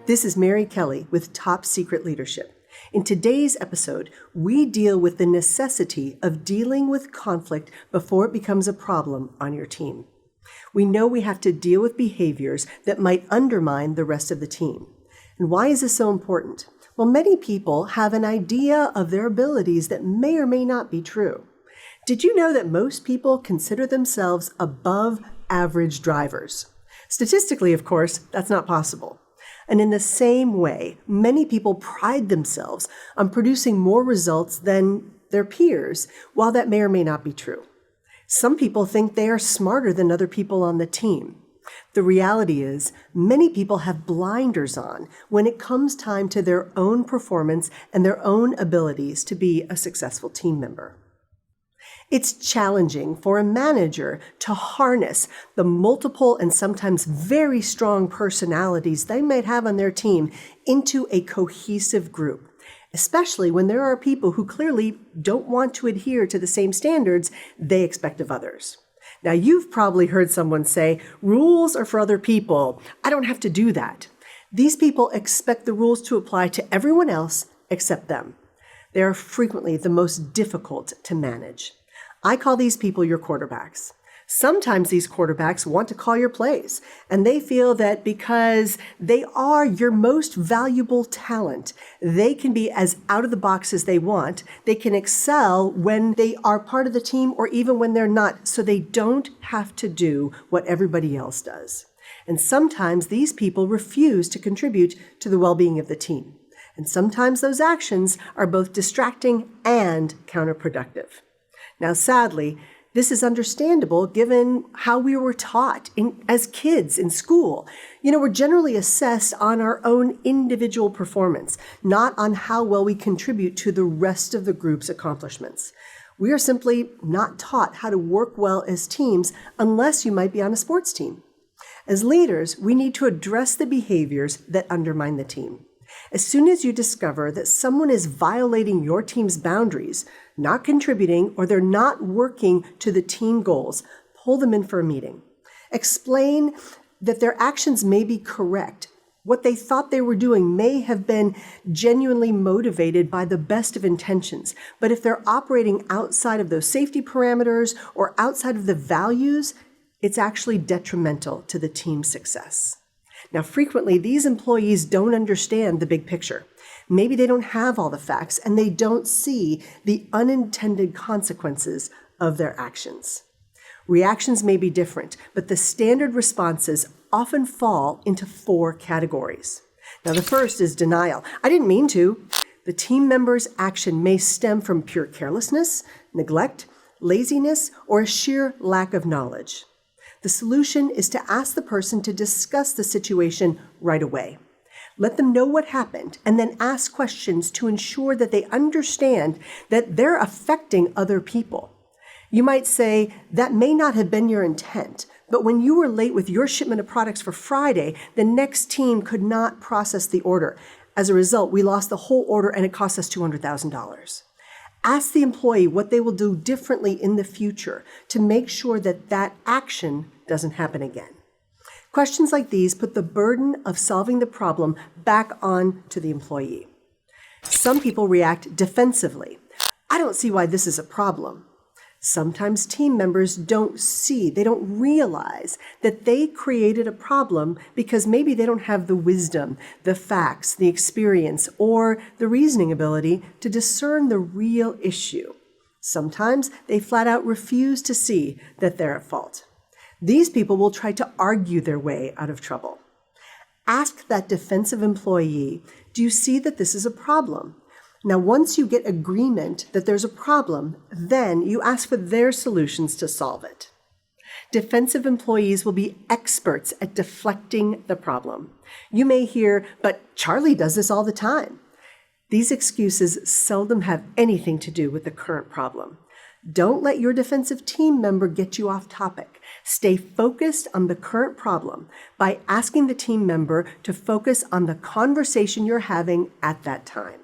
This is Mary Kelly with Top Secret Leadership. In today's episode, we deal with the necessity of dealing with conflict before it becomes a problem on your team. We know we have to deal with behaviors that might undermine the rest of the team. And why is this so important? Well, many people have an idea of their abilities that may or may not be true. Did you know that most people consider themselves above average drivers? Statistically, of course, that's not possible. And in the same way, many people pride themselves on producing more results than their peers, while that may or may not be true. Some people think they are smarter than other people on the team. The reality is, many people have blinders on when it comes time to their own performance and their own abilities to be a successful team member. It's challenging for a manager to harness the multiple and sometimes very strong personalities they might have on their team into a cohesive group, especially when there are people who clearly don't want to adhere to the same standards they expect of others. Now, you've probably heard someone say, rules are for other people. I don't have to do that. These people expect the rules to apply to everyone else except them. They are frequently the most difficult to manage. I call these people your quarterbacks. Sometimes these quarterbacks want to call your plays, and they feel that because they are your most valuable talent, they can be as out of the box as they want. They can excel when they are part of the team or even when they're not, so they don't have to do what everybody else does. And sometimes these people refuse to contribute to the well-being of the team. And sometimes those actions are both distracting and counterproductive. Now, sadly, this is understandable given how we were taught as kids in school. We're generally assessed on our own individual performance, not on how well we contribute to the rest of the group's accomplishments. We are simply not taught how to work well as teams unless you might be on a sports team. As leaders, we need to address the behaviors that undermine the team. As soon as you discover that someone is violating your team's boundaries, not contributing, or they're not working to the team goals, pull them in for a meeting. Explain that their actions may be correct. What they thought they were doing may have been genuinely motivated by the best of intentions, but if they're operating outside of those safety parameters or outside of the values, it's actually detrimental to the team's success. Now, frequently, these employees don't understand the big picture. Maybe they don't have all the facts and they don't see the unintended consequences of their actions. Reactions may be different, but the standard responses often fall into 4 categories. Now, the first is denial. I didn't mean to. The team member's action may stem from pure carelessness, neglect, laziness, or a sheer lack of knowledge. The solution is to ask the person to discuss the situation right away. Let them know what happened and then ask questions to ensure that they understand that they're affecting other people. You might say, that may not have been your intent, but when you were late with your shipment of products for Friday, the next team could not process the order. As a result, we lost the whole order and it cost us $200,000. Ask the employee what they will do differently in the future to make sure that that action doesn't happen again. Questions like these put the burden of solving the problem back on to the employee. Some people react defensively. I don't see why this is a problem. Sometimes team members don't realize that they created a problem because maybe they don't have the wisdom, the facts, the experience, or the reasoning ability to discern the real issue. Sometimes they flat out refuse to see that they're at fault. These people will try to argue their way out of trouble. Ask that defensive employee, do you see that this is a problem? Now, once you get agreement that there's a problem, then you ask for their solutions to solve it. Defensive employees will be experts at deflecting the problem. You may hear, but Charlie does this all the time. These excuses seldom have anything to do with the current problem. Don't let your defensive team member get you off topic. Stay focused on the current problem by asking the team member to focus on the conversation you're having at that time.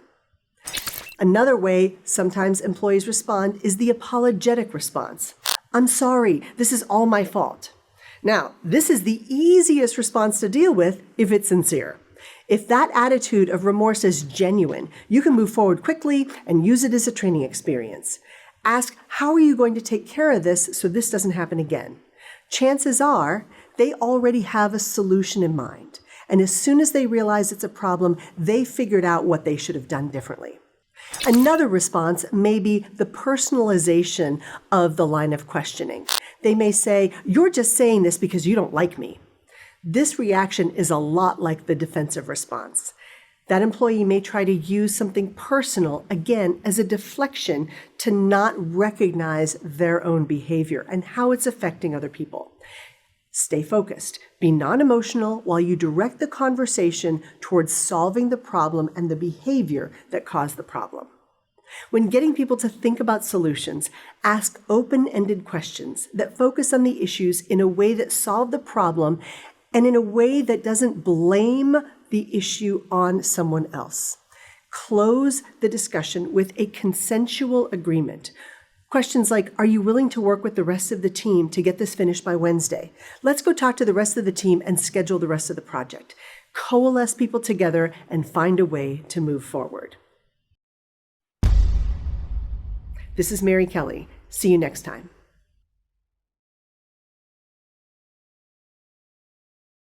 Another way sometimes employees respond is the apologetic response. I'm sorry, this is all my fault. Now, this is the easiest response to deal with if it's sincere. If that attitude of remorse is genuine, you can move forward quickly and use it as a training experience. Ask, how are you going to take care of this so this doesn't happen again? Chances are they already have a solution in mind. And as soon as they realize it's a problem, they figured out what they should have done differently. Another response may be the personalization of the line of questioning. They may say, "You're just saying this because you don't like me." This reaction is a lot like the defensive response. That employee may try to use something personal, again, as a deflection to not recognize their own behavior and how it's affecting other people. Stay focused. Be non-emotional while you direct the conversation towards solving the problem and the behavior that caused the problem. When getting people to think about solutions, ask open-ended questions that focus on the issues in a way that solve the problem and in a way that doesn't blame the issue on someone else. Close the discussion with a consensual agreement. Questions like, are you willing to work with the rest of the team to get this finished by Wednesday? Let's go talk to the rest of the team and schedule the rest of the project. Coalesce people together and find a way to move forward. This is Mary Kelly. See you next time.